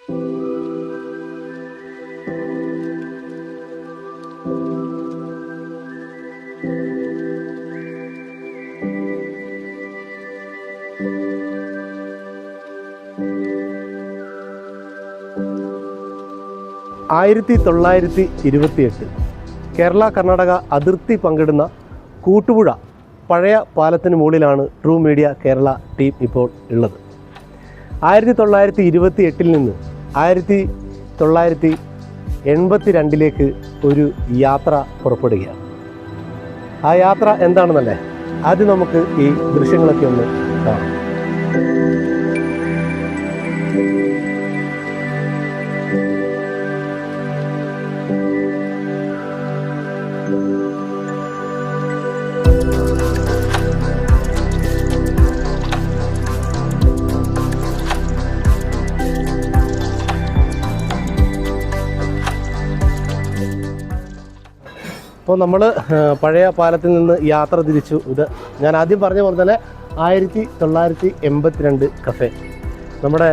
(1928) കേരള കർണാടക അതിർത്തി പങ്കിടുന്ന കൂട്ടുപുഴ പഴയ പാലത്തിന് മുകളിലാണ് ട്രൂ മീഡിയ കേരള ടീം ഇപ്പോൾ ഉള്ളത്. 1928 നിന്ന് 1982 ഒരു യാത്ര പുറപ്പെടുകയാണ്. ആ യാത്ര എന്താണെന്നല്ലേ, ആദ്യം നമുക്ക് ഈ ദൃശ്യങ്ങളൊക്കെ ഒന്ന് കാണാം. അപ്പോൾ നമ്മൾ പഴയ പാലത്തിൽ നിന്ന് യാത്ര തിരിച്ചു. ഇത് ഞാൻ ആദ്യം പറഞ്ഞ പോലെ തന്നെ 1982 കഫേ, നമ്മുടെ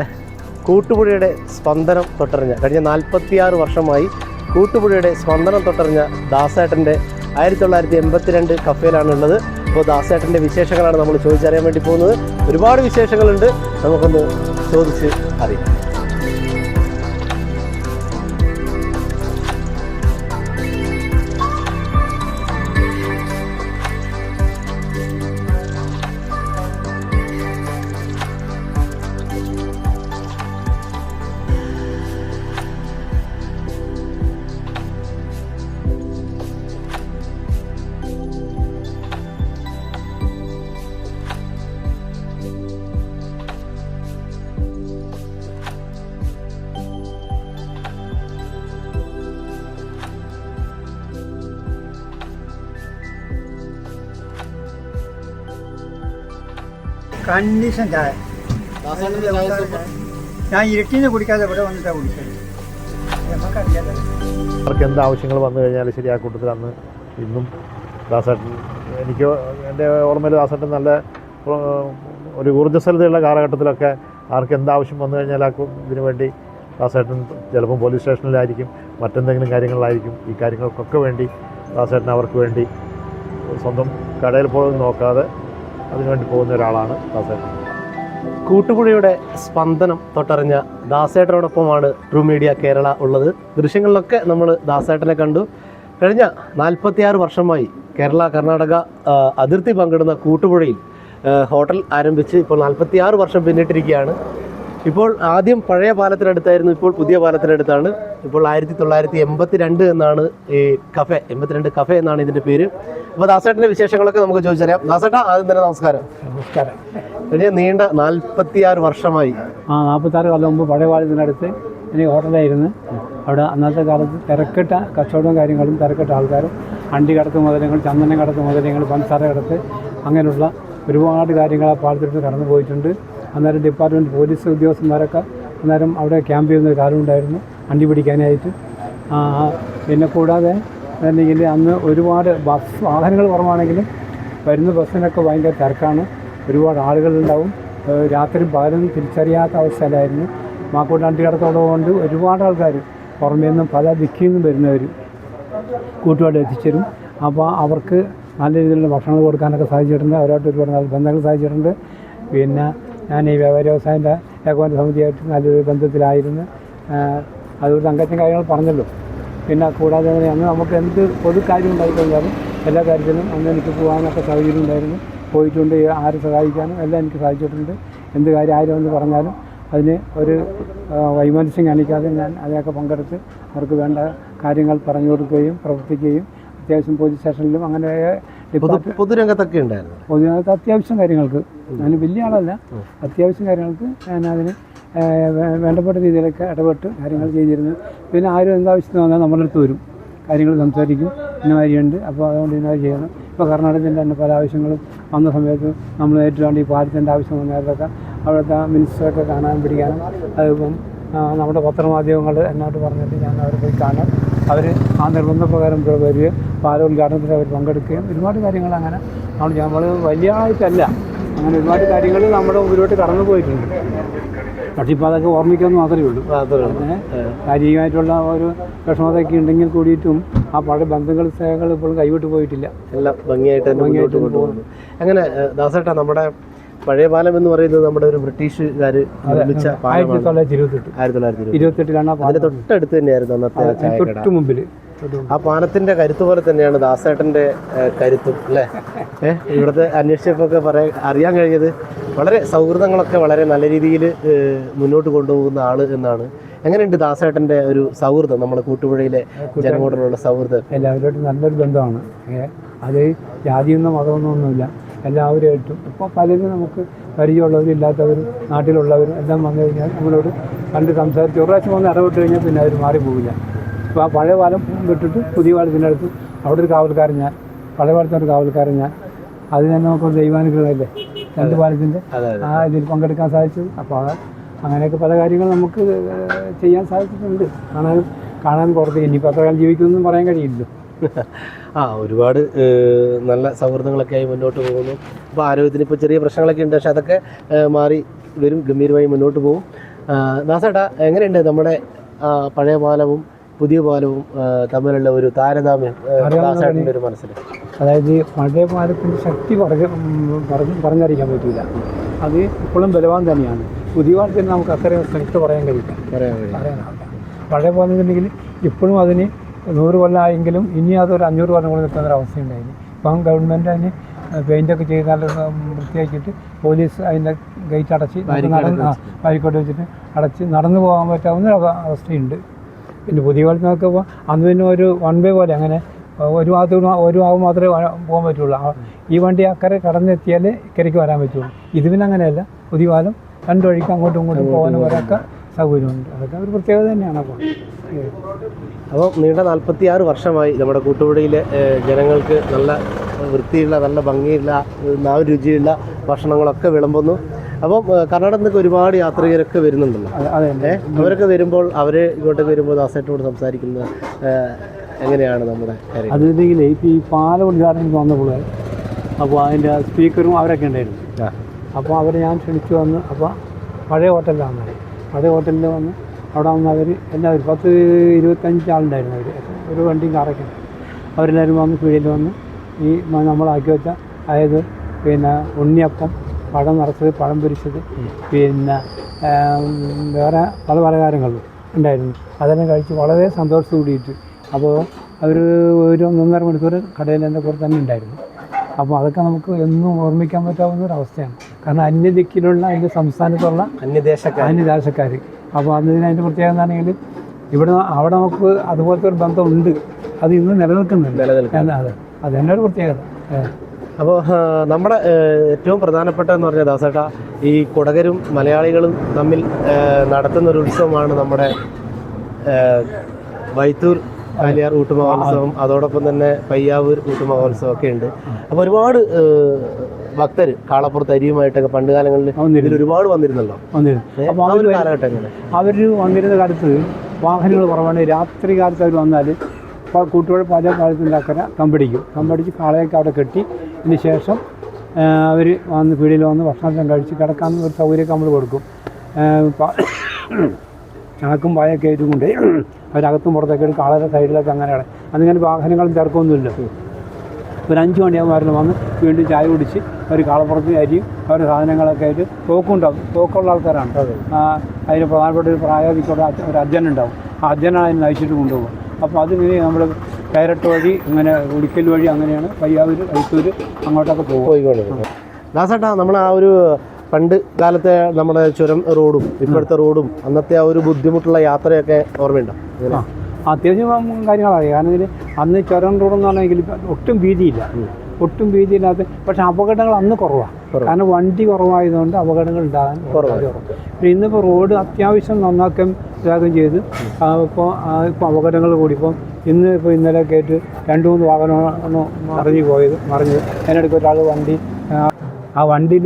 കൂട്ടുപുഴയുടെ സ്പന്ദനം തൊട്ടറിഞ്ഞ, കഴിഞ്ഞ 46 വർഷമായി കൂട്ടുപുഴയുടെ സ്പന്ദനം തൊട്ടറിഞ്ഞ ദാസേട്ടൻ്റെ 1982 കഫേയിലാണുള്ളത്. അപ്പോൾ ദാസേട്ടൻ്റെ വിശേഷങ്ങളാണ് നമ്മൾ ചോദിച്ചറിയാൻ വേണ്ടി പോകുന്നത്. ഒരുപാട് വിശേഷങ്ങളുണ്ട്, നമുക്കൊന്ന് ചോദിച്ച് അറിയാം. കണ്ടീഷൻ ചായ ഞാൻ ഇരുട്ടിന്ന് കുടിക്കാതെ ഇവിടെ വന്നിട്ടാണ് കുടിച്ചത്. നമുക്കറിയാതെ അവർക്ക് എന്ത് ആവശ്യങ്ങൾ വന്നു കഴിഞ്ഞാൽ ശരി, ആ കൂട്ടത്തിൽ അന്ന് ഇന്നും ദാസേട്ടൻ, എനിക്ക് എൻ്റെ ഓർമ്മയിൽ ദാസേട്ടൻ നല്ല ഒരു ഊർജ്ജസ്വലതയുള്ള കാലഘട്ടത്തിലൊക്കെ ആർക്ക് എന്താവശ്യം വന്നു കഴിഞ്ഞാൽ ആ ഇതിനു വേണ്ടി ദാസേട്ടൻ ചിലപ്പം പോലീസ് സ്റ്റേഷനിലായിരിക്കും, മറ്റെന്തെങ്കിലും കാര്യങ്ങളിലായിരിക്കും. ഈ കാര്യങ്ങൾക്കൊക്കെ വേണ്ടി ദാസേട്ടൻ അവർക്ക് വേണ്ടി സ്വന്തം കടയിൽ പോലും നോക്കാതെ അതിനുവേണ്ടി പോകുന്ന ഒരാളാണ് ദാസേട്ടൻ. കൂട്ടുപുഴയുടെ സ്പന്ദനം തൊട്ടറിഞ്ഞ ദാസേട്ടനോടൊപ്പമാണ് ട്രൂ മീഡിയ കേരള ഉള്ളത്. ദൃശ്യങ്ങളിലൊക്കെ നമ്മൾ ദാസേട്ടനെ കണ്ടു. കഴിഞ്ഞ 46 വർഷമായി കേരള കർണാടക അതിർത്തി പങ്കിടുന്ന കൂട്ടുപുഴയിൽ ഹോട്ടൽ ആരംഭിച്ച് ഇപ്പോൾ 46 വർഷം പിന്നിട്ടിരിക്കുകയാണ്. ഇപ്പോൾ ആദ്യം പഴയ പാലത്തിനടുത്തായിരുന്നു, ഇപ്പോൾ പുതിയ പാലത്തിനടുത്താണ്. ഇപ്പോൾ 1982 എന്നാണ് ഈ കഫേ, 82 കഫേ എന്നാണ് ഇതിൻ്റെ പേര്. അപ്പോൾ ദാസേട്ടൻ്റെ വിശേഷങ്ങളൊക്കെ നമുക്ക് ചോദിച്ചറിയാം. ദാസേട്ടാ, ആദ്യം തന്നെ നമസ്കാരം. നമസ്കാരം. കഴിഞ്ഞ നീണ്ട 46 വർഷമായി 46 കൊല്ലം മുമ്പ് പഴയ പാലത്തിനടുത്ത് എനിക്ക് ഹോട്ടലായിരുന്നു. അവിടെ അന്നത്തെ കാലത്ത് തിരക്കിട്ട കച്ചവടവും കാര്യങ്ങളും, തിരക്കിട്ട ആൾക്കാരും, അണ്ടി കടത്ത് മുതലങ്ങൾ, ചന്ദനം കടത്ത് മുതലങ്ങൾ, പഞ്ചസാര കടത്ത്, അങ്ങനെയുള്ള ഒരുപാട് കാര്യങ്ങൾ ആ പാലത്തിട്ട് കടന്നു പോയിട്ടുണ്ട്. അന്നേരം ഡിപ്പാർട്ട്മെൻറ്റ് പോലീസ് ഉദ്യോഗസ്ഥന്മാരൊക്കെ അന്നേരം അവിടെ ക്യാമ്പ് ചെയ്യുന്ന കാലമുണ്ടായിരുന്നു അണ്ടി പിടിക്കാനായിട്ട്. പിന്നെ കൂടാതെ അല്ലെങ്കിൽ അന്ന് ഒരുപാട് വാഹനങ്ങൾ കുറവാണെങ്കിലും വരുന്ന ബസ്സിനൊക്കെ ഭയങ്കര തിരക്കാണ്, ഒരുപാട് ആളുകളുണ്ടാവും. രാത്രി പകലൊന്നും തിരിച്ചറിയാത്ത അവസ്ഥയിലായിരുന്നു. മാക്കോട്ട് അണ്ടി കടത്തോടുകൊണ്ട് ഒരുപാട് ആൾക്കാർ പുറമേ നിന്നും പല ദിക്കിൽ നിന്നും വരുന്നവർ കൂട്ടുപാട് എത്തിച്ചേരും. അപ്പോൾ അവർക്ക് നല്ല രീതിയിലുള്ള ഭക്ഷണം കൊടുക്കാനൊക്കെ സാധിച്ചിട്ടുണ്ട്. അവരായിട്ട് ഒരുപാട് നല്ല ബന്ധങ്ങൾ സാധിച്ചിട്ടുണ്ട്. പിന്നെ ഞാൻ ഈ വ്യാപാര വ്യവസായൻ്റെ ഏകോപന സമിതിയായിട്ട് നല്ലൊരു ബന്ധത്തിലായിരുന്നു. അതുകൊണ്ട് അംഗത്തിൻ്റെ കാര്യങ്ങൾ പറഞ്ഞല്ലോ. പിന്നെ കൂടാതെ അന്ന് നമുക്ക് എന്ത് പൊതു കാര്യം ഉണ്ടായിക്കഴിഞ്ഞാലും എല്ലാ കാര്യത്തിലും അന്ന് എനിക്ക് പോകാനൊക്കെ സാഹചര്യം ഉണ്ടായിരുന്നു. പോയിട്ടുണ്ട്, ആരെ സഹായിക്കാനും എല്ലാം എനിക്ക് സാധിച്ചിട്ടുണ്ട്. എന്ത് കാര്യം ആരും എന്ന് പറഞ്ഞാലും അതിന് ഒരു വൈമനസ്യം കാണിക്കാതെ ഞാൻ അതിനൊക്കെ പങ്കെടുത്ത് അവർക്ക് വേണ്ട കാര്യങ്ങൾ പറഞ്ഞു കൊടുക്കുകയും പ്രവർത്തിക്കുകയും അത്യാവശ്യം പോലീസ് സ്റ്റേഷനിലും അങ്ങനെ പൊതുരംഗത്തൊക്കെ ഉണ്ടായിരുന്നു. പൊതുരംഗത്ത് അത്യാവശ്യം കാര്യങ്ങൾക്ക്, ഞാൻ വലിയ ആളല്ല, അത്യാവശ്യം കാര്യങ്ങൾക്ക് ഞാൻ അതിന് വേണ്ടപ്പെട്ട രീതിയിലൊക്കെ ഇടപെട്ട് കാര്യങ്ങൾ ചെയ്തിരുന്നു. പിന്നെ ആരും എന്താവശ്യത്തിന് വന്നാൽ നമ്മുടെ അടുത്ത് വരും, കാര്യങ്ങൾ സംസാരിക്കും, ഇന്ന കാര്യമുണ്ട്, അപ്പോൾ അതുകൊണ്ട് ഇന്ന ചെയ്യണം. ഇപ്പോൾ കർണാടകത്തിൻ്റെ തന്നെ പല ആവശ്യങ്ങളും വന്ന സമയത്ത് നമ്മൾ ഏറ്റുകൊണ്ട് ഈ പാലത്തിൻ്റെ ആവശ്യം വന്നതൊക്കെ അവിടുത്തെ മിനിസ്റ്ററൊക്കെ കാണാൻ പിടിക്കാനും, അതിപ്പം നമ്മുടെ പത്രമാധ്യമങ്ങൾ എന്നോട് പറഞ്ഞിട്ട് ഞാൻ അവരെ പോയി കാണാൻ, അവർ ആ നിർബന്ധപ്രകാരം വരികയും പാലോദ്ഘാടനത്തിൽ അവർ പങ്കെടുക്കുകയും ഒരുപാട് കാര്യങ്ങൾ അങ്ങനെ നമ്മൾ വലിയ ആയിട്ടല്ല, അങ്ങനെ ഒരുപാട് കാര്യങ്ങൾ നമ്മുടെ മുമ്പിലോട്ട് കടന്നു പോയിട്ടുണ്ട്. പക്ഷേ ഇപ്പോൾ അതൊക്കെ ഓർമ്മിക്കാമെന്ന് മാത്രമേ ഉള്ളൂ. ശാരീരികമായിട്ടുള്ള ഒരു വിഷമതയൊക്കെ ഉണ്ടെങ്കിൽ കൂടിയിട്ടും ആ പഴയ ബന്ധങ്ങൾ സ്നേഹങ്ങൾ ഇപ്പോഴും കൈവിട്ട് പോയിട്ടില്ല. എല്ലാം ഭംഗിയായിട്ട് തന്നെ മുന്നോട്ട് കൊണ്ടുപോകുന്നു. അങ്ങനെ ദാസേട്ടാ, നമ്മുടെ പഴയ പാലം എന്ന് പറയുന്നത് നമ്മുടെ ഒരു ബ്രിട്ടീഷുകാർ നിർമ്മിച്ച പാലമാണ്. 1928 അതിന്റെ തൊട്ടടുത്ത് തന്നെയായിരുന്നു അന്നത്തെ ചായക്കട. മുമ്പിൽ ആ പാലത്തിന്റെ കരുത്ത് പോലെ തന്നെയാണ് ദാസേട്ടന്റെ കരുത്തും അല്ലേ? ഇവിടുത്തെ അന്വേഷിച്ചപ്പോൾ അറിയാൻ കഴിഞ്ഞത് വളരെ സൗഹൃദങ്ങളൊക്കെ വളരെ നല്ല രീതിയിൽ മുന്നോട്ട് കൊണ്ടുപോകുന്ന ആള് എന്നാണ്. എങ്ങനെയുണ്ട് ദാസേട്ടന്റെ ഒരു സൗഹൃദം, നമ്മുടെ കൂട്ടുപുഴയിലെ ജനങ്ങളോടുള്ള സൗഹൃദം? എല്ലാവരുമായിട്ടും നല്ലൊരു ബന്ധമാണ്. അത് ജാതിയൊന്നും മതമൊന്നുമില്ല, എല്ലാവരുമായിട്ടും. ഇപ്പോൾ പലരും നമുക്ക് പരിചയമുള്ളവരും ഇല്ലാത്തവരും നാട്ടിലുള്ളവരും എല്ലാം വന്നു കഴിഞ്ഞാൽ നമ്മളോട് കണ്ട് സംസാരിച്ച് ഒരു പ്രാവശ്യം വന്ന് ഇടപെട്ട് കഴിഞ്ഞാൽ പിന്നെ അവർ മാറിപ്പോവില്ല. ഇപ്പോൾ ആ പഴയ പാലം വിട്ടിട്ട് പുതിയ പാലത്തിൻ്റെ അടുത്ത് അവിടെ ഒരു കാവൽക്കാരൻ ഞാൻ, പഴയ പാലത്തിനൊരു കാവൽക്കാരൻ ഞാൻ. അത് തന്നെ നമുക്ക് ദൈവാനുഗ്രഹമല്ലേ രണ്ട് പാലത്തിൻ്റെ ആ ഇതിൽ പങ്കെടുക്കാൻ സാധിച്ചത്. അപ്പോൾ അങ്ങനെയൊക്കെ പല കാര്യങ്ങൾ നമുക്ക് ചെയ്യാൻ സാധിച്ചിട്ടുണ്ട്. കാണാൻ പുറത്ത് ഇനിയിപ്പോൾ അത്ര കാലം ജീവിക്കുമെന്നും പറയാൻ കഴിയില്ലല്ലോ. ഒരുപാട് നല്ല സൗഹൃദങ്ങളൊക്കെ ആയി മുന്നോട്ട് പോകുന്നു. അപ്പോൾ ആരോഗ്യത്തിന് ഇപ്പോൾ ചെറിയ പ്രശ്നങ്ങളൊക്കെ ഉണ്ട്, പക്ഷെ അതൊക്കെ മാറി വരും, ഗംഭീരമായി മുന്നോട്ട് പോകും. ദാസേട്ടാ, എങ്ങനെയുണ്ട് നമ്മുടെ പഴയ പാലവും പുതിയ പാലവും തമ്മിലുള്ള ഒരു താരതമ്യം ദാസേട്ടൻ്റെ ഒരു മനസ്സിൽ? അതായത് പഴയ പാലത്തിൻ്റെ ശക്തി പറഞ്ഞറിയിക്കാൻ പറ്റില്ല. അത് ഇപ്പോഴും ബലവാൻ തന്നെയാണ്. പുതിയ പാലത്തിന് നമുക്ക് അത്രയും സ്ട്രെങ്ത്ത് പറയാൻ കഴിയില്ല. പഴയ പാലത്തിനുണ്ടെങ്കിൽ ഇപ്പോഴും അതിന് 100 കൊല്ലമായെങ്കിലും ഇനി അതൊരു 500 കൊല്ലം കൂടി നിൽക്കുന്നൊരവസ്ഥയുണ്ടായിരുന്നു. ഇപ്പം ഗവൺമെൻറ് അതിന് പെയിൻ്റൊക്കെ ചെയ്ത് നല്ല വൃത്തിയാക്കിയിട്ട് പോലീസ് അതിൻ്റെ ഗേറ്റ് അടച്ച് ബാരിക്കോട്ട് വെച്ചിട്ട് അടച്ച് നടന്നു പോകാൻ പറ്റാവുന്ന അവസ്ഥയുണ്ട്. പിന്നെ പുതിയ പാലത്ത് നോക്കുമ്പോൾ അന്ന് പിന്നെ ഒരു 1 വേ പോലെ അങ്ങനെ ഒരു ഭാഗം മാത്രമേ പോകാൻ പറ്റുള്ളൂ. ഈ വണ്ടി അക്കരെ കടന്നെത്തിയാൽ ഇക്കരയ്ക്ക് വരാൻ പറ്റുള്ളൂ. ഇത് പിന്നെ അങ്ങനെയല്ല, പുതിയ പാലം 2 വഴിക്ക് അങ്ങോട്ടും ഇങ്ങോട്ടും പോകാനും വരാനൊക്കെ സൗകര്യമുണ്ട്. അതൊക്കെ ഒരു പ്രത്യേകത തന്നെയാണ്. അപ്പോൾ നീണ്ട 46 വർഷമായി നമ്മുടെ കൂട്ടുപുഴയിലെ ജനങ്ങൾക്ക് നല്ല വൃത്തിയുള്ള, നല്ല ഭംഗിയുള്ള, നാവ് രുചിയുള്ള ഭക്ഷണങ്ങളൊക്കെ വിളമ്പുന്നു. അപ്പം കർണാടകത്തിൽ നിന്നൊക്കെ ഒരുപാട് യാത്രികരൊക്കെ വരുന്നുണ്ടല്ലോ. അവരൊക്കെ വരുമ്പോൾ ഇങ്ങോട്ടൊക്കെ വരുമ്പോൾ ദാസേട്ടനോട് സംസാരിക്കുന്നത് എങ്ങനെയാണ് നമ്മുടെ കാര്യം? അതെങ്കിൽ ഇപ്പോൾ ഈ പാലം ഉദ്ഘാടനം വന്നപ്പോൾ അപ്പോൾ അതിൻ്റെ സ്പീക്കറും അവരൊക്കെ ഉണ്ടായിരുന്നു. അപ്പോൾ അവരെ ഞാൻ ക്ഷണിച്ചു വന്ന്, അപ്പോൾ പഴയ ഹോട്ടലിലാണ് വന്നത്. പഴയ ഹോട്ടലിൽ വന്ന് അവിടെ വന്ന് അവർ എല്ലാവരും 10-25 ആളുണ്ടായിരുന്നു. ഒരു വണ്ടിയും കാറൊക്കെ അവരെല്ലാവരും വന്ന് പീടികയിൽ വന്ന് ഈ നമ്മളാക്കി വെച്ച, അതായത് പിന്നെ ഉണ്ണിയപ്പം, പഴം നിറച്ചത്, പഴം പൊരിച്ചത്, പിന്നെ വേറെ പല പലഹാരങ്ങളും ഉണ്ടായിരുന്നു. അതെല്ലാം കഴിച്ച് വളരെ സന്തോഷത്തോട് കൂടിയിട്ട്. അപ്പോൾ അവർ ഒരു 1.5 മണിക്കൂർ കടയിൽ എൻ്റെ പുറത്ത് തന്നെ ഉണ്ടായിരുന്നു. അപ്പോൾ അതൊക്കെ നമുക്ക് എന്നും ഓർമ്മിക്കാൻ പറ്റാവുന്ന ഒരു അവസ്ഥയാണ്. കാരണം അന്യദിക്കിലുള്ള അതിൻ്റെ സംസ്ഥാനത്തുള്ള അന്യദേശക്കാർ. അപ്പോൾ അതിൻ്റെ പ്രത്യേകത എന്താണെങ്കിൽ അവിടെ നമുക്ക് അതുപോലത്തെ ഒരു ബന്ധമുണ്ട്, അത് ഇന്ന് നിലനിൽക്കുന്നുണ്ട്. അത് തന്നെ ഒരു പ്രത്യേകത. അപ്പോൾ നമ്മുടെ ഏറ്റവും പ്രധാനപ്പെട്ടതെന്ന് പറഞ്ഞാൽ ദാസേട്ടാ, ഈ കുടകരും മലയാളികളും തമ്മിൽ നടത്തുന്ന ഒരു ഉത്സവമാണ് നമ്മുടെ വൈത്തൂർ കാലിയാർ ഊട്ടുമഹോത്സവം. അതോടൊപ്പം തന്നെ പയ്യാവൂർ ഊട്ടുമഹോത്സവം ഒക്കെ ഉണ്ട്. അപ്പോൾ ഒരുപാട് ഭക്തർ കാളപ്പുറത്ത് അരിയുമായിട്ടൊക്കെ പണ്ട് കാലങ്ങളിൽ ഒരുപാട് വന്നിരുന്നല്ലോ. അപ്പോൾ ആ ഒരു കാലഘട്ടം എങ്ങനെ അവർ വന്നിരുന്ന കാലത്ത് വാഹനങ്ങൾ കുറവാണ്. രാത്രി കാലത്ത് അവർ വന്നാൽ കൂട്ടുപുഴ പല കാലത്തിൻ്റെ അക്കരെ കമ്പടിച്ച് കാളയൊക്കെ അവിടെ കെട്ടി, ഇതിന് ശേഷം അവർ വന്ന് പീടിയിൽ വന്ന് ഭക്ഷണം കഴിച്ച് കിടക്കാൻ ഒരു സൗകര്യമൊക്കെ നമ്മൾ കൊടുക്കും. ചാക്കും പായൊക്കെ ആയിട്ടുകൊണ്ട് അവരകത്തും പുറത്തൊക്കെ ഒരു കാളയുടെ സൈഡിലൊക്കെ അങ്ങനെയാണ്. അതിങ്ങനെ വാഹനങ്ങളും തിരക്കൊന്നുമില്ല. ഒരു 5 മണിയാകുമ്പോൾ വന്ന് വീണ്ടും ചായ കുടിച്ച് അവർ കാളപ്പുറത്ത് അരിയും അവരുടെ സാധനങ്ങളൊക്കെ ആയിട്ട് തോക്കുള്ള ആൾക്കാരാണ്. അതിന് പ്രധാനപ്പെട്ട ഒരു പ്രായോഗികമുള്ള ഒരു അജ്ജനുണ്ടാവും. ആ അജ്ജനാണ് അതിന് നയിച്ചിട്ട് കൊണ്ടുപോകും. അപ്പോൾ അതിങ്ങനെ നമ്മൾ കയറട്ട് വഴി ഇങ്ങനെ ഉളിക്കൽ വഴി അങ്ങനെയാണ് പയ്യാവൂർ, വൈത്തൂർ അങ്ങോട്ടൊക്കെ പോയിക്കൊണ്ടിരുന്നത്. ദാസേട്ടാ, നമ്മൾ ആ ഒരു പണ്ട് കാലത്തെ നമ്മുടെ ചുരം റോഡും ഇപ്പോഴത്തെ റോഡും അന്നത്തെ ആ ഒരു ബുദ്ധിമുട്ടുള്ള യാത്രയൊക്കെ ഓർമ്മയുണ്ടോ? അത്യാവശ്യം കാര്യങ്ങളറിയാം. കാരണം ഇതിൽ അന്ന് ചുരം റോഡെന്ന് പറഞ്ഞെങ്കിൽ ഒട്ടും വീതിയില്ലാത്ത, പക്ഷേ അപകടങ്ങൾ അന്ന് കുറവാണ്. കാരണം വണ്ടി കുറവായതുകൊണ്ട് അപകടങ്ങൾ ഉണ്ടാകാൻ കുറവാണ്. പിന്നെ ഇന്നിപ്പോൾ റോഡ് അത്യാവശ്യം നന്നാക്കുകയും ചെയ്ത് ഇപ്പോൾ അപകടങ്ങൾ കൂടി. ഇപ്പോൾ ഇന്നലെയൊക്കെ ആയിട്ട് 2-3 വാഹനമാണ് മറിഞ്ഞത്. അതിനിടയ്ക്ക് ഒരാൾ ആ വണ്ടിയിൽ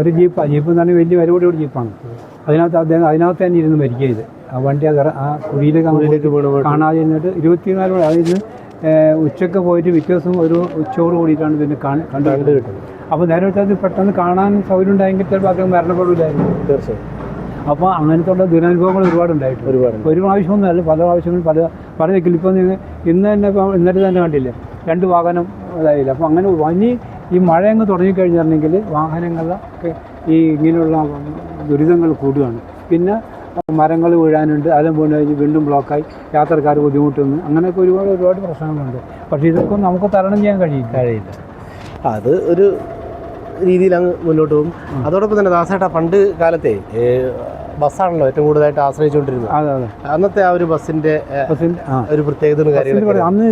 ഒരു ജീപ്പ് എന്ന് പറഞ്ഞാൽ വലിയ വരവോടെ ജീപ്പാണ്. അതിനകത്ത് തന്നെ ഇരുന്ന് മരിക്കുക ചെയ്ത്. ആ വണ്ടി ആ കുഴിയിലേക്ക് കാണാതെ ഇരുന്നിട്ട് 24 മണി അതിൽ നിന്ന് ഉച്ചയ്ക്ക് പോയിട്ട് പിറ്റേ ദിവസം ഒരു ഉച്ചയോട് കൂടിയിട്ടാണ് ഇതിനെ കണ്ടു കിട്ടുന്നത്. അപ്പോൾ നേരെ വെച്ചാൽ പെട്ടെന്ന് കാണാൻ സൗകര്യം ഉണ്ടായെങ്കിൽ ചിലപ്പോൾ അദ്ദേഹം മരണപ്പെടില്ലായിരുന്നു. തീർച്ചയായും. അപ്പോൾ അങ്ങനത്തെ ഉള്ള ദുരനുഭവങ്ങൾ ഒരുപാടുണ്ടായിട്ടുണ്ട്. ഒരു പ്രാവശ്യമൊന്നുമല്ല, പല പ്രാവശ്യങ്ങളും പല ദിക്കിൽ. ഇപ്പോൾ നിങ്ങൾ ഇന്ന് തന്നെ ഇന്നലെ തന്നെ കണ്ടില്ലേ 2 വാഹനം ഇതായില്ല. അപ്പോൾ അങ്ങനെ ഈ മഴ അങ്ങ് തുടങ്ങിക്കഴിഞ്ഞിട്ടുണ്ടെങ്കിൽ വാഹനങ്ങളൊക്കെ ഈ ഇങ്ങനെയുള്ള ദുരിതങ്ങൾ കൂടുകയാണ്. പിന്നെ മരങ്ങൾ വീഴാനുണ്ട്, അതെല്ലാം വീണ് കഴിഞ്ഞ് വീണ്ടും ബ്ലോക്കായി യാത്രക്കാർ ബുദ്ധിമുട്ടുന്നു. അങ്ങനെയൊക്കെ ഒരുപാട് പ്രശ്നങ്ങളുണ്ട്. പക്ഷേ ഇതൊക്കെ നമുക്ക് തരണം ചെയ്യാൻ കഴിയില്ല. അത് ഒരു രീതിയിൽ അങ്ങ് മുന്നോട്ട് പോകും. അതോടൊപ്പം തന്നെ ദാസേട്ടാ, പണ്ട് കാലത്തെ ബസ്സാണല്ലോ ഏറ്റവും കൂടുതലായിട്ട് ആശ്രയിച്ചുകൊണ്ടിരുന്നത്. അതെ. അന്നത്തെ ആ ഒരു ബസ്സിൻ്റെ ഒരു പ്രത്യേകത കാര്യങ്ങൾ അന്ന്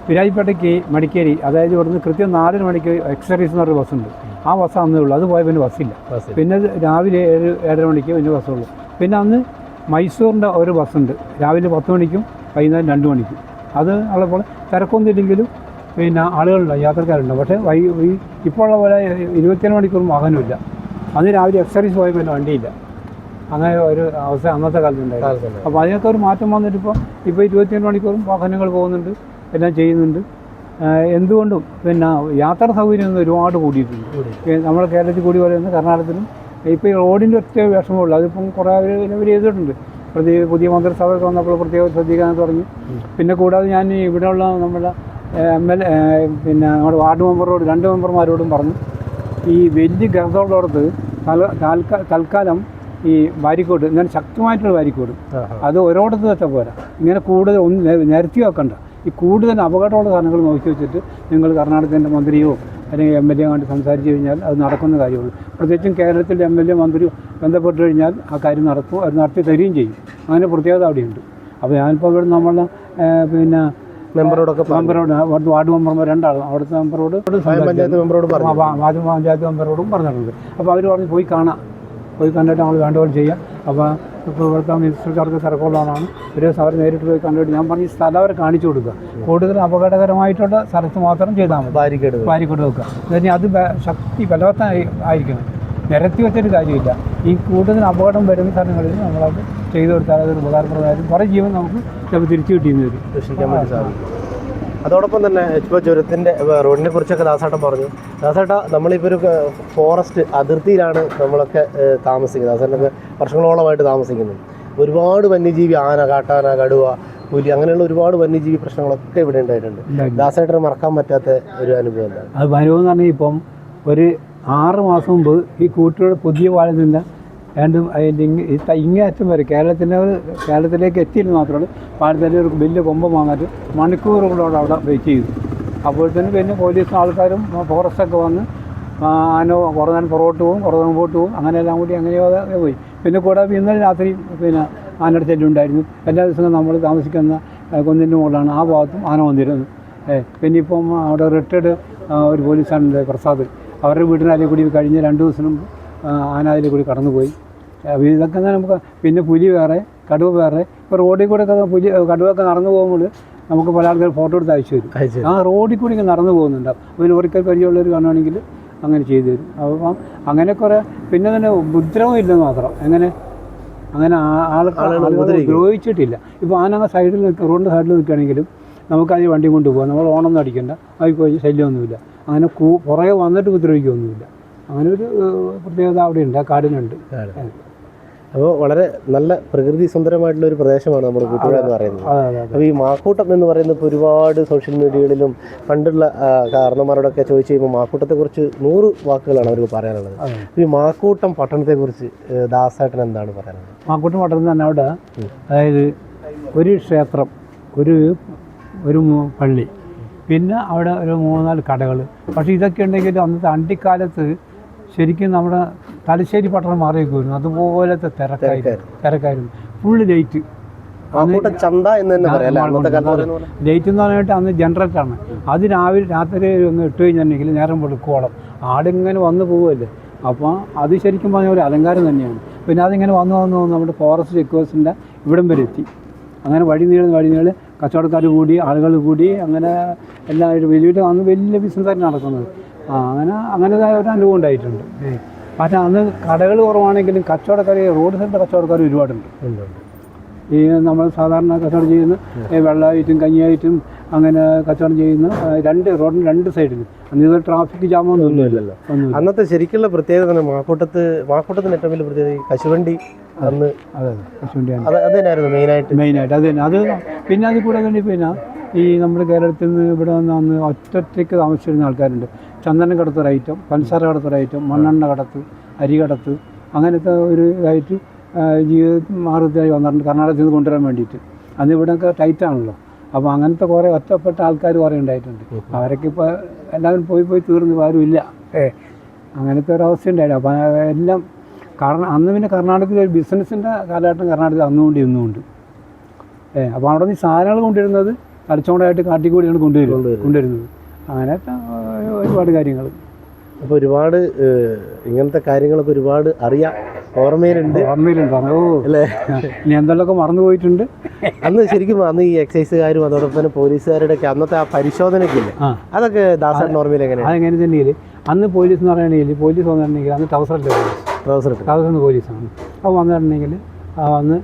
വിരാജിപ്പേട്ടയ്ക്ക് മടിക്കേരി, അതായത് ഇവിടുന്ന് കൃത്യം 4 മണിക്ക് എക്സറീസ് എന്ന് പറഞ്ഞ ബസ്സുണ്ട്. ആ ബസ് അന്നേ ഉള്ളൂ. അത് പോയ പിന്നെ ബസ്സില്ല. പിന്നെ രാവിലെ 7-7:30 മണിക്ക് പിന്നെ ബസ്സുള്ളൂ. പിന്നെ അന്ന് മൈസൂറിൻ്റെ ഒരു ബസ്സുണ്ട്, രാവിലെ 10 മണിക്കും വൈകുന്നേരം 2 മണിക്കും. അത് ഉള്ളപ്പോൾ തിരക്കൊന്നും ഇല്ലെങ്കിലും പിന്നെ ആളുകളുണ്ട്, യാത്രക്കാരുണ്ട്. പക്ഷേ ഇപ്പോൾ ഉള്ള പോലെ 24 മണിക്കൂറും വാഹനമില്ല. അന്ന് രാവിലെ എക്സറീസ് പോയ പിന്നെ വണ്ടിയില്ല. അങ്ങനെ ഒരു അവസ്ഥ അന്നത്തെ കാലത്തുണ്ടായിരുന്നു. അപ്പോൾ അതിനൊക്കെ ഒരു മാറ്റം വന്നിട്ട് ഇപ്പോൾ 24 മണിക്കൂറും വാഹനങ്ങൾ പോകുന്നുണ്ട്, എല്ലാം ചെയ്യുന്നുണ്ട്. എന്തുകൊണ്ടും പിന്നെ യാത്രാ സൗകര്യം ഒരുപാട് കൂടിയിട്ടുണ്ട്. നമ്മുടെ കേരളത്തിൽ കൂടി പോലെ തന്നെ കർണാടകത്തിലും ഇപ്പോൾ ഈ റോഡിൻ്റെ ഒറ്റ വിഷമമുള്ളൂ. അതിപ്പം കുറേ അവർ ചെയ്തിട്ടുണ്ട്. പുതിയ മന്ത്രിസഭയൊക്കെ വന്നപ്പോൾ പ്രത്യേകം ശ്രദ്ധിക്കാൻ തുടങ്ങി. പിന്നെ കൂടാതെ ഞാൻ ഇവിടെയുള്ള നമ്മുടെ MLA പിന്നെ നമ്മുടെ വാർഡ് മെമ്പറോട് 2 മെമ്പർമാരോടും പറഞ്ഞു, ഈ വലിയ ഗർഭമുള്ളിടത്ത് തൽക്കാലം ഈ ബാരിക്കോട് ഇങ്ങനെ ശക്തമായിട്ടുള്ള ബാരിക്കോട് അത് ഒരിടത്ത് വെച്ചാൽ പോരാ. ഇങ്ങനെ കൂടുതൽ നിരത്തി വെക്കണ്ട. ഈ കൂടുതൽ അപകടമുള്ള സാധനങ്ങൾ നോക്കി വെച്ചിട്ട് നിങ്ങൾ കർണാടകത്തിൻ്റെ മന്ത്രിയോ അല്ലെങ്കിൽ MLA കണ്ട് സംസാരിച്ച് കഴിഞ്ഞാൽ അത് നടക്കുന്ന കാര്യമുള്ളൂ. പ്രത്യേകിച്ചും കേരളത്തിൻ്റെ MLA മന്ത്രിയോ ബന്ധപ്പെട്ട് കഴിഞ്ഞാൽ ആ കാര്യം നടത്തും, അത് നടത്തി തരികയും ചെയ്യും. അങ്ങനെ പ്രത്യേകത അവിടെയുണ്ട്. അപ്പോൾ ഞാനിപ്പോൾ ഇവിടെ നമ്മളെ പിന്നെ മെമ്പറോട് വാർഡ് മെമ്പർമാർ 2 ആളും അവിടുത്തെ മെമ്പറോട് പഞ്ചായത്ത് മെമ്പറോടും പറഞ്ഞിട്ടുണ്ട്. അപ്പോൾ അവർ പറഞ്ഞ് പോയി കണ്ടിട്ട് നമ്മൾ വേണ്ട പോലെ ചെയ്യാം. അപ്പോൾ ഇപ്പോൾ ഇവിടുത്തെ മിനിസ്റ്റർക്കാർക്ക് തിരക്കുള്ളതാണ്. അവർ നേരിട്ട് പോയി കണ്ടിട്ട് ഞാൻ പറഞ്ഞ സ്ഥലം അവരെ കാണിച്ചു കൊടുക്കുക. കൂടുതൽ അപകടകരമായിട്ടുള്ള സ്ഥലത്ത് മാത്രം ചെയ്താൽ മതി. ബാരിക്കേഡ് വെക്കുക. പിന്നെ അത് ശക്തി ബലവത്തായിരിക്കണം. നിരത്തി വെച്ചൊരു കാര്യമില്ല. ഈ കൂടുതൽ അപകടം വരുന്ന സ്ഥലങ്ങളിൽ നമ്മളത് ചെയ്തു കൊടുത്താൽ അതൊരു ഉപകാരപ്രദമായിട്ടും കുറേ ജീവൻ നമുക്ക് ചിലപ്പോൾ തിരിച്ചു കിട്ടിയെന്ന് വരും, രക്ഷിക്കാൻ വേണ്ടി സാധിക്കും. അതോടൊപ്പം തന്നെ ഇപ്പോൾ ചുരത്തിൻ്റെ റോഡിനെ കുറിച്ചൊക്കെ ദാസേട്ടൻ പറഞ്ഞു. ദാസേട്ട, നമ്മളിപ്പോൾ ഒരു ഫോറസ്റ്റ് അതിർത്തിയിലാണ് നമ്മളൊക്കെ താമസിക്കുന്നത്. ദാസേട്ടനൊക്കെ വർഷങ്ങളോളമായിട്ട് താമസിക്കുന്നു. ഒരുപാട് വന്യജീവി, ആന, കാട്ടാന, കടുവ, പുലി, അങ്ങനെയുള്ള ഒരുപാട് വന്യജീവി പ്രശ്നങ്ങളൊക്കെ ഇവിടെ ഉണ്ടായിട്ടുണ്ട്. ദാസേട്ടന് മറക്കാൻ പറ്റാത്ത ഒരു അനുഭവം എന്താണ്? അത് അനുഭവം എന്ന് പറഞ്ഞാൽ ഇപ്പം ഒരു 6 മാസം മുമ്പ് ഈ കൂട്ടുകാരുടെ പുതിയ പാലം നിന്ന് രണ്ടും അതിൻ്റെ ഇങ്ങേയറ്റം വരെ കേരളത്തിലേക്ക് എത്തിയില്ല മാത്രമല്ല പാലത്തിൻ്റെ ഒരു വലിയ കൊമ്പ് വാങ്ങാറ്റ് മണിക്കൂറുകളോട് അവിടെ വെയിറ്റ് ചെയ്തു. അപ്പോഴത്തേനും പിന്നെ പോലീസും ആൾക്കാരും ഫോറസ്റ്റൊക്കെ വന്ന് ആനോ കുറേ നേരം പുറകോട്ട് പോകും, കുറേ മുമ്പോട്ട് പോകും, അങ്ങനെയെല്ലാം കൂടി അങ്ങനെയോ പോയി. പിന്നെ കൂടാതെ ഇന്നലെ രാത്രി പിന്നെ ആനയുടെ ശല്യം ഉണ്ടായിരുന്നു. എല്ലാ ദിവസവും നമ്മൾ താമസിക്കുന്ന കുന്നിൻ്റെ മുകളിലാണ്, ആ ഭാഗത്തും ആന വന്നിരുന്നു. പിന്നെ ഇപ്പം അവിടെ റിട്ടയർഡ് ഒരു പോലീസാണ് പ്രസാദ്, അവരുടെ വീട്ടിനതിൽ കൂടി കഴിഞ്ഞ 2 ദിവസം മുമ്പ് ആന അതിൽ കൂടി കടന്നുപോയി. ഇതൊക്കെ നമുക്ക് പിന്നെ പുലി വേറെ, കടുവ വേറെ. ഇപ്പോൾ റോഡിൽ കൂടെ കടുവൊക്കെ നടന്നു പോകുമ്പോൾ നമുക്ക് പല ആൾക്കാർ ഫോട്ടോ എടുത്ത് അയച്ചു തരും. ആ റോഡിൽ കൂടി ഇങ്ങനെ നടന്നു പോകുന്നുണ്ട്. അപ്പോൾ ഒരിക്കൽ പരിചയമുള്ളവർ കാണുകയാണെങ്കിൽ അങ്ങനെ ചെയ്തു തരും. അപ്പം അങ്ങനെ കുറേ പിന്നെ തന്നെ ഉപദ്രവം ഇല്ലെന്ന് മാത്രം. അങ്ങനെ ആൾക്കാർ ദ്രോഹിച്ചിട്ടില്ല. ഇപ്പോൾ ആന സൈഡിൽ റോഡിൻ്റെ സൈഡിൽ നിൽക്കുകയാണെങ്കിലും നമുക്കതിൽ വണ്ടി കൊണ്ടുപോകാം, നമ്മൾ ഓണൊന്നും അടിക്കേണ്ട, അതിൽ പോയി ശല്യമൊന്നുമില്ല. അങ്ങനെ പുറകെ വന്നിട്ട് ഉപദ്രവിക്കുകയൊന്നുമില്ല. അങ്ങനെ ഒരു പ്രത്യേകത അവിടെയുണ്ട്, ആ കാടിനുണ്ട്. അപ്പോൾ വളരെ നല്ല പ്രകൃതി സുന്ദരമായിട്ടുള്ള ഒരു പ്രദേശമാണ് നമ്മുടെ കൂട്ടുപുഴ എന്ന് പറയുന്നത്. അപ്പോൾ ഈ മാക്കൂട്ടം എന്ന് പറയുന്നത് ഇപ്പോൾ ഒരുപാട് സോഷ്യൽ മീഡിയകളിലും പണ്ടുള്ള കാരണന്മാരോടൊക്കെ ചോദിച്ചു കഴിയുമ്പോൾ മാക്കൂട്ടത്തെക്കുറിച്ച് 100 വാക്കുകളാണ് അവർക്ക് പറയാനുള്ളത്. ഈ മാക്കൂട്ടം പട്ടണത്തെക്കുറിച്ച് ദാസേട്ടൻ എന്താണ് പറയാനുള്ളത്? മാക്കൂട്ടം പട്ടണം തന്നെ അവിടെ അതായത് ഒരു ക്ഷേത്രം, ഒരു പള്ളി, പിന്നെ അവിടെ ഒരു 3-4 കടകൾ. പക്ഷേ ഇതൊക്കെ ഉണ്ടെങ്കിൽ അന്നത്തെ അണ്ടിക്കാലത്ത് ശരിക്കും നമ്മുടെ തലശ്ശേരി പട്ടണം മാറിയേക്കുമായിരുന്നു. അതുപോലത്തെ തിരക്കായിരുന്നു. Full light. ചന്ത എന്ന് തന്നെ ലൈറ്റ് എന്ന് പറഞ്ഞിട്ട് അന്ന് ജനറേറ്ററാണ്. അത് രാത്രി ഒന്ന് ഇട്ട് കഴിഞ്ഞിട്ടുണ്ടെങ്കിൽ നേരം വെളുക്കോളം ആടിങ്ങനെ വന്ന് പോവുമല്ലേ. അപ്പോൾ അത് ശരിക്കും പറഞ്ഞ ഒരു അലങ്കാരം തന്നെയാണ്. പിന്നെ അതിങ്ങനെ വന്ന് നമ്മുടെ ഫോറസ്റ്റ് ചെക്വേഴ്സിൻ്റെ ഇവിടം വരെ എത്തി. അങ്ങനെ വഴി നീള് കച്ചവടക്കാർ കൂടി, ആളുകൾ കൂടി, അങ്ങനെ എല്ലാവരും വലിയ ബിസിനസ്സായിട്ട് നടക്കുന്നത്. അങ്ങനേതായ ഒരു അനുഭവം ഉണ്ടായിട്ടുണ്ട്. പക്ഷേ അന്ന് കടകൾ കുറവാണെങ്കിലും കച്ചവടക്കാർ, റോഡ് സൈഡിലെ കച്ചവടക്കാർ ഒരുപാടുണ്ട്. ഈ നമ്മൾ സാധാരണ കച്ചവടം ചെയ്യുന്ന വെള്ളമായിട്ടും കഞ്ഞിയായിട്ടും അങ്ങനെ കച്ചവടം ചെയ്യുന്ന റോഡിന് രണ്ട് സൈഡിലും അന്ന് ട്രാഫിക് ജാമൊന്നും ഇല്ലല്ലോ. അന്നത്തെ ശരിക്കുള്ള പ്രത്യേകത തന്നെ മാക്കൂട്ടത്തിന് ഏറ്റവും വലിയ പ്രത്യേകത ഈ കശുവണ്ടി അന്ന്. അതെ കശുവണ്ടിയാണ്. അത് തന്നെയായിരുന്നു മെയിനായിട്ട് അത് തന്നെ. അത് പിന്നെ അതിൽ കൂടെ തന്നെ പിന്നെ ഈ നമ്മുടെ കേരളത്തിൽ നിന്ന് ഇവിടെ വന്ന് അന്ന് ഒറ്റയ്ക്ക് താമസിച്ചിരുന്ന ആൾക്കാരുണ്ട്. ചന്ദനം കടത്തൊരൈറ്റം, പഞ്ചസാര കടത്തൊരൈറ്റം, മണ്ണെണ്ണ കടത്ത്, അരി കടത്ത്, അങ്ങനത്തെ ഒരു ഇതായിട്ട് മാറുന്നതായി വന്നിട്ടുണ്ട് കർണാടകത്തിൽ നിന്ന് കൊണ്ടുവരാൻ വേണ്ടിയിട്ട്. അന്ന് ഇവിടെയൊക്കെ ടൈറ്റാണല്ലോ. അപ്പോൾ അങ്ങനത്തെ കുറേ ഒറ്റപ്പെട്ട ആൾക്കാർ കുറേ ഉണ്ടായിട്ടുണ്ട്. അവരൊക്കെ ഇപ്പോൾ എല്ലാവരും പോയി തീർന്നു, ആരും ഇല്ല. അങ്ങനത്തെ ഒരവസ്ഥ ഉണ്ടായിരുന്നു. അപ്പോൾ എല്ലാം കാരണം അന്ന് പിന്നെ കർണാടകത്തിൽ ഒരു ബിസിനസ്സിൻ്റെ കാലഘട്ടം കർണാടകത്തിൽ അന്നുകൊണ്ട് ഇന്നുമുണ്ട്. അപ്പോൾ അവിടെ നിന്ന് സാധനങ്ങൾ കൊണ്ടുവരുന്നത് തലച്ചോണ്ടായിട്ട് കാട്ടിക്കൂടിയാണ് കൊണ്ടുവരുന്നത്. അങ്ങനത്തെ ഒരുപാട് കാര്യങ്ങൾ. അപ്പോൾ ഒരുപാട് ഇങ്ങനത്തെ കാര്യങ്ങളൊക്കെ ഒരുപാട് അറിയാം, ഓർമ്മയിലുണ്ട്. ഓ അല്ലേ, ഇനി എന്തെങ്കിലുമൊക്കെ മറന്നു പോയിട്ടുണ്ട്. അന്ന് ശരിക്കും അന്ന് ഈ എക്സൈസുകാരും അതോടൊപ്പം തന്നെ പോലീസുകാരുടെ ഒക്കെ അന്നത്തെ ആ പരിശോധനയ്ക്ക് ഇല്ലേ, അതൊക്കെ ദാസേട്ടൻ ഓർമ്മയിൽ എങ്ങനെയാണ്? അതെങ്ങനെ തന്നെയിൽ അന്ന് പോലീസ് എന്ന് പറയുകയാണെങ്കിൽ പോലീസ് വന്നിട്ടുണ്ടെങ്കിൽ അന്ന് ട്രൗസറിൽ പോലീസാണ്. അപ്പോൾ വന്നിട്ടുണ്ടെങ്കിൽ അന്ന്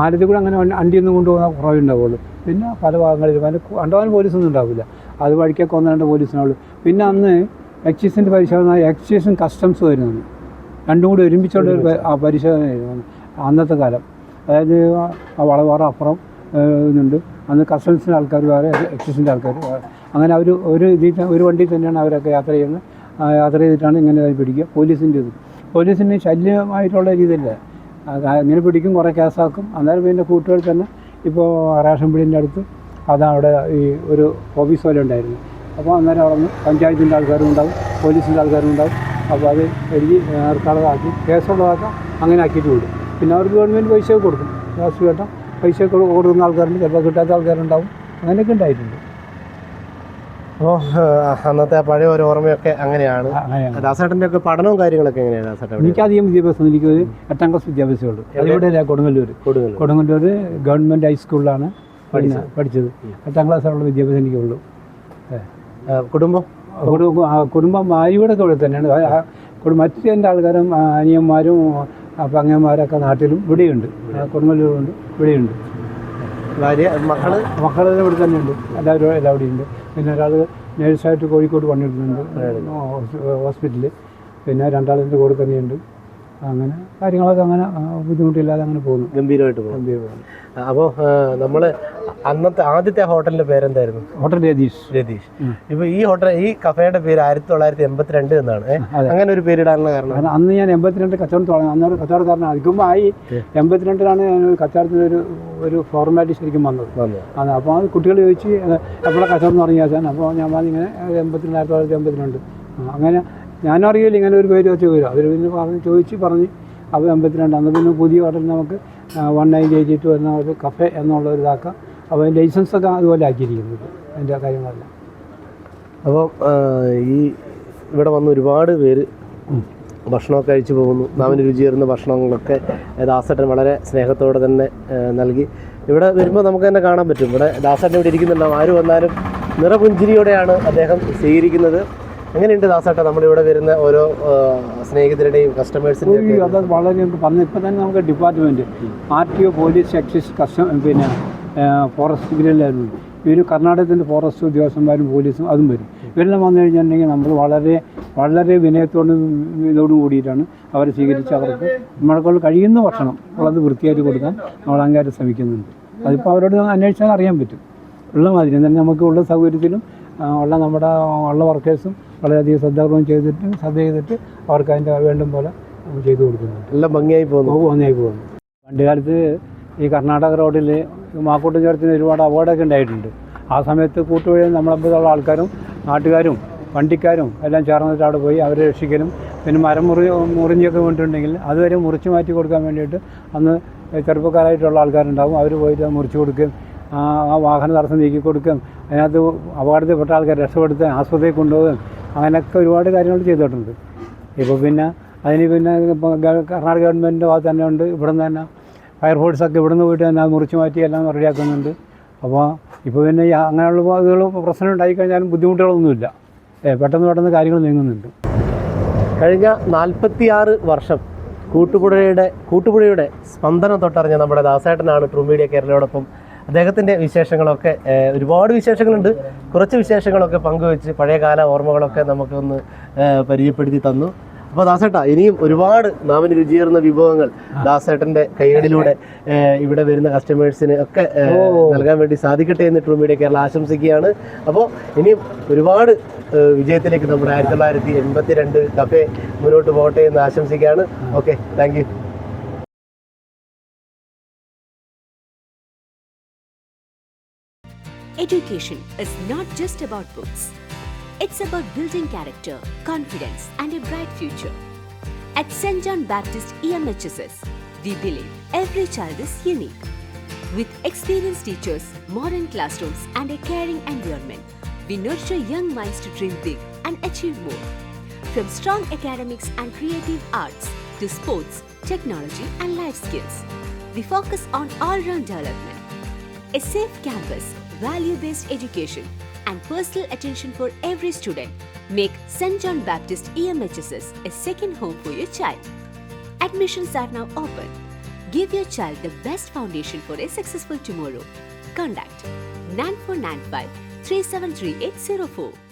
ആലത്തിൽ കൂടെ അങ്ങനെ വണ്ടിയൊന്നും കൊണ്ടുപോകാൻ കുറവുണ്ടാവുള്ളൂ. പിന്നെ പല ഭാഗങ്ങളിൽ കണ്ടവാൻ പോലീസൊന്നും ഉണ്ടാവില്ല. അത് വഴിക്കൊക്കെ ഒന്ന് രണ്ട് പോലീസിനുള്ളൂ. പിന്നെ അന്ന് എക്സൈസിൻ്റെ പരിശോധന, എക്സൈസും കസ്റ്റംസ് വരുന്നത് രണ്ടും കൂടി ഒരുമിച്ചുള്ള ഒരു പരിശോധനയായിരുന്നു അന്നത്തെ കാലം. അതായത് വളവാറ അപ്പുറം ഇതുണ്ട്. അന്ന് കസ്റ്റംസിൻ്റെ ആൾക്കാർ വേറെ, എക്സൈസിൻ്റെ ആൾക്കാർ വേറെ. അങ്ങനെ അവർ ഒരു വണ്ടിയിൽ തന്നെയാണ് അവരൊക്കെ യാത്ര ചെയ്യുന്നത്. യാത്ര ചെയ്തിട്ടാണ് ഇങ്ങനെ പിടിക്കുക. പോലീസിന് ശല്യമായിട്ടുള്ള രീതിയില്ല. ഇങ്ങനെ പിടിക്കും, കുറേ കേസാക്കും. അന്നേരം പിന്നെ കൂട്ടുകാർ തന്നെ ഇപ്പോൾ റേഷൻ പീടിൻ്റെ അടുത്ത് അതവിടെ ഈ ഒരു ഓഫീസ് പോലെ ഉണ്ടായിരുന്നു. അപ്പോൾ അന്നേരം അവിടെ നിന്ന് പഞ്ചായത്തിൻ്റെ ആൾക്കാരും ഉണ്ടാവും, പോലീസിൻ്റെ ആൾക്കാരും ഉണ്ടാവും. അപ്പോൾ അത് എഴുതി നേർക്കാളതാക്കി കേസുള്ളതാക്കാം, അങ്ങനെ ആക്കിയിട്ട് വിടും. പിന്നെ അവർക്ക് ഗവൺമെൻറ് പൈസ കൊടുക്കും. ലാസ്റ്റ് കേട്ടാൽ പൈസ കൊടുക്കുന്ന ആൾക്കാരുണ്ട്, ചിലപ്പോൾ കിട്ടാത്ത ആൾക്കാരുണ്ടാവും. അങ്ങനെയൊക്കെ ഉണ്ടായിട്ടുണ്ട്. അപ്പോൾ അന്നത്തെ പഴയ ഒരു ഓർമ്മയൊക്കെ അങ്ങനെയാണ്. ദാസേട്ടൻ്റെ ഒക്കെ പഠനവും കാര്യങ്ങളൊക്കെ എങ്ങനെയാണ് ദാസേട്ടൻ? എനിക്കധികം വിദ്യാഭ്യാസം, എനിക്കൊരു 8ാം ക്ലാസ് വിദ്യാഭ്യാസമേ ഉള്ളൂ. അതിവിടെ കൊടുങ്ങല്ലൂർ ഗവൺമെൻറ് ഹൈസ്കൂളിലാണ് പഠിച്ചത്. 8ാം ക്ലാസ്സിലുള്ള വിദ്യാഭ്യാസം എനിക്കുള്ളൂ. കുടുംബം ഭാര്യയോടൊക്കെ ഇവിടെ തന്നെയാണ്. മറ്റ് എൻ്റെ ആൾക്കാരും അനിയന്മാരും പെങ്ങന്മാരൊക്കെ നാട്ടിലും ഇവിടെയുണ്ട്, കൊടുങ്ങല്ലൂരുണ്ട്, ഇവിടെയുണ്ട്. മക്കളെല്ലാം ഇവിടെ തന്നെയുണ്ട്. എല്ലാവരും ഇവിടെയുണ്ട്. പിന്നെ ഒരാൾ നേഴ്സായിട്ട് കോഴിക്കോട് പണിയെടുക്കുന്നുണ്ട് ഹോസ്പിറ്റലിൽ. പിന്നെ രണ്ടാളിൻ്റെ കൂടെ തന്നെയുണ്ട്. അങ്ങനെ കാര്യങ്ങളൊക്കെ അങ്ങനെ ബുദ്ധിമുട്ടില്ലാതെ അങ്ങനെ പോകുന്നു, ഗംഭീരമായിട്ട് പോകുന്നു. അപ്പോൾ നമ്മൾ അന്നത്തെ ആദ്യത്തെ ഹോട്ടലിൻ്റെ പേരെന്തായിരുന്നു? ഹോട്ടൽ രതീഷ്. ഇപ്പോൾ ഈ കഫേയുടെ പേര് 1982 എന്നാണ്. അങ്ങനെ ഒരു പേരിടാനുള്ള കാരണം? അന്ന് ഞാൻ 82 കച്ചവടം തുടങ്ങി. അന്നേരം കച്ചവടക്കാരനാണ്. അതിക്കുമ്പോൾ 82 ഞാൻ കച്ചവടത്തിന് ഒരു ഫോർമാലിറ്റി ശരിക്കും വന്നത്. അപ്പോൾ അത് കുട്ടികൾ ചോദിച്ച് എപ്പോഴാണ് കച്ചവടം തുടങ്ങിയാൽ, അപ്പോൾ ഞാൻ പറഞ്ഞിങ്ങനെ 1982. അങ്ങനെ ഞാനും അറിയില്ല ഇങ്ങനെ ഒരു പേര് വെച്ച് വരും. അവർ പിന്നെ ചോദിച്ച് പറഞ്ഞ് അപ്പോൾ 82. അന്ന് പിന്നെ പുതിയ ഹോട്ടൽ നമുക്ക് 1982 എന്ന ഒരു കഫേ എന്നുള്ള ഒരു ഇതാക്കാം. അപ്പോൾ ലൈസൻസൊക്കെ അതുപോലെ ആക്കിയിരിക്കുന്നത് അതിൻ്റെ കാര്യങ്ങളെല്ലാം. അപ്പോൾ ഈ ഇവിടെ വന്ന് ഒരുപാട് പേര് ഭക്ഷണമൊക്കെ കഴിച്ചു പോകുന്നു. നാവിന് രുചിയേറുന്ന ഭക്ഷണങ്ങളൊക്കെ ദാസേട്ടൻ വളരെ സ്നേഹത്തോടെ തന്നെ നൽകി. ഇവിടെ വരുമ്പോൾ നമുക്ക് തന്നെ കാണാൻ പറ്റും. ഇവിടെ ദാസേട്ടൻ ഇവിടെ ഇരിക്കുന്നുണ്ടാവും. ആര് വന്നാലും നിറപുഞ്ചിരിയോടെയാണ് അദ്ദേഹം സ്വീകരിക്കുന്നത്. എങ്ങനെയുണ്ട് ദാസേട്ട നമ്മളിവിടെ വരുന്ന ഓരോ സ്നേഹിതരുടെയും കസ്റ്റമേഴ്സിൻ്റെയും? അത് വളരെ പറഞ്ഞു. ഇപ്പം തന്നെ നമുക്ക് ഡിപ്പാർട്ട്മെൻറ്റ് RTO, പോലീസ്, എക്സൈസ്, പിന്നെ ഫോറസ്റ്റ് ജില്ലയിലായിരുന്നു. ഇവർ കർണാടകത്തിൻ്റെ ഫോറസ്റ്റ് ഉദ്യോഗസ്ഥന്മാരും പോലീസും അതും വരും. ഇവരെല്ലാം വന്നു കഴിഞ്ഞിട്ടുണ്ടെങ്കിൽ നമ്മൾ വളരെ വിനയത്തോടും ഇതോടും കൂടിയിട്ടാണ് അവരെ സ്വീകരിച്ച് അവർക്ക് നമ്മളെക്കൊണ്ട് കഴിയുന്ന ഭക്ഷണം ഉള്ളത് വൃത്തിയായിട്ട് കൊടുക്കാൻ നമ്മൾ അങ്ങേരെ ശ്രമിക്കുന്നുണ്ട്. അതിപ്പോൾ അവരോട് അന്വേഷിച്ചാൽ അറിയാൻ പറ്റും. ഉള്ള മാതിരി എന്നാൽ നമുക്ക് ഉള്ള സൗകര്യത്തിലും ഉള്ള വർക്കേഴ്സും വളരെയധികം ശ്രദ്ധ ചെയ്തിട്ട് അവർക്ക് അതിൻ്റെ വേണ്ടും പോലെ ചെയ്തു കൊടുക്കുന്നുണ്ട്. എല്ലാം ഭംഗിയായി പോകുന്നു. പണ്ട് കാലത്ത് ഈ കർണാടക റോഡിൽ മാക്കൂട്ടം ചേർത്തിന് ഒരുപാട് അപകടമൊക്കെ ഉണ്ടായിട്ടുണ്ട്. ആ സമയത്ത് കൂട്ടുവഴി നമ്മളെപ്പോഴുള്ള ആൾക്കാരും നാട്ടുകാരും വണ്ടിക്കാരും എല്ലാം ചേർന്നിട്ട് അവിടെ പോയി അവരെ രക്ഷിക്കലും പിന്നെ മുറിഞ്ഞൊക്കെ വീണിട്ടുണ്ടെങ്കിൽ അതുവരെ മുറിച്ച് മാറ്റി കൊടുക്കാൻ വേണ്ടിയിട്ട് അന്ന് ചെറുപ്പക്കാരായിട്ടുള്ള ആൾക്കാരുണ്ടാകും. അവർ പോയിട്ട് മുറിച്ച് കൊടുക്കുകയും ആ വാഹന തടസ്സം നീക്കി കൊടുക്കുകയും അതിനകത്ത് അപകടത്തിൽപ്പെട്ട ആൾക്കാർ രക്ഷപ്പെടുത്തുകയും ആശുപത്രിയിൽ കൊണ്ടുപോകുകയും അങ്ങനെയൊക്കെ ഒരുപാട് കാര്യങ്ങൾ ചെയ്തിട്ടുണ്ട്. ഇപ്പോൾ പിന്നെ അതിന് പിന്നെ കർണാടക ഗവൺമെൻറ്റിൻ്റെ ഭാഗത്ത് തന്നെ ഉണ്ട്. ഇവിടുന്ന് തന്നെ ഫയർഫോഴ്സൊക്കെ ഇവിടുന്ന് പോയിട്ട് തന്നെ അത് മുറിച്ച് മാറ്റി എല്ലാം റെഡിയാക്കുന്നുണ്ട്. അപ്പോൾ ഇപ്പോൾ പിന്നെ അങ്ങനെയുള്ള ഇതുകൾ പ്രശ്നം ഉണ്ടായിക്കഴിഞ്ഞാലും ബുദ്ധിമുട്ടുകളൊന്നുമില്ല. പെട്ടെന്ന് കാര്യങ്ങൾ നീങ്ങുന്നുണ്ട്. കഴിഞ്ഞ 46 വർഷം കൂട്ടുപുഴയുടെ സ്പന്ദനം തൊട്ടറിഞ്ഞ നമ്മുടെ ദാസേട്ടനാണ് ട്രൂ മീഡിയ കേരളയോടൊപ്പം. അദ്ദേഹത്തിൻ്റെ വിശേഷങ്ങളൊക്കെ ഒരുപാട് വിശേഷങ്ങളുണ്ട്. കുറച്ച് വിശേഷങ്ങളൊക്കെ പങ്കുവെച്ച് പഴയകാല ഓർമ്മകളൊക്കെ നമുക്കൊന്ന് പരിചയപ്പെടുത്തി തന്നു. അപ്പോൾ ദാസേട്ടാ, ഇനിയും ഒരുപാട് നാവിന് രുചിയേറുന്ന വിഭവങ്ങൾ ദാസേട്ടൻ്റെ കൈകളിലൂടെ ഇവിടെ വരുന്ന കസ്റ്റമേഴ്സിന് ഒക്കെ നൽകാൻ വേണ്ടി സാധിക്കട്ടെ എന്ന് ട്രൂ മീഡിയ കേരള ആശംസിക്കുകയാണ്. അപ്പോൾ ഇനിയും ഒരുപാട് വിജയത്തിലേക്ക് നമ്മുടെ 1982 കഫേ മുന്നോട്ട് പോകട്ടെ എന്ന് ആശംസിക്കുകയാണ്. Okay, thank you. Education is not just about books. It's about building character, confidence, and a bright future. At St. John Baptist EMHSS, we believe every child is unique. With experienced teachers, modern classrooms, and a caring environment, we nurture young minds to dream big and achieve more. From strong academics and creative arts to sports, technology, and life skills, we focus on all-round development. A safe campus, value-based education, and personal attention for every student make St. John Baptist EMHSS a second home for your child. Admissions are now open. Give your child the best foundation for a successful tomorrow. Contact 9495 373804.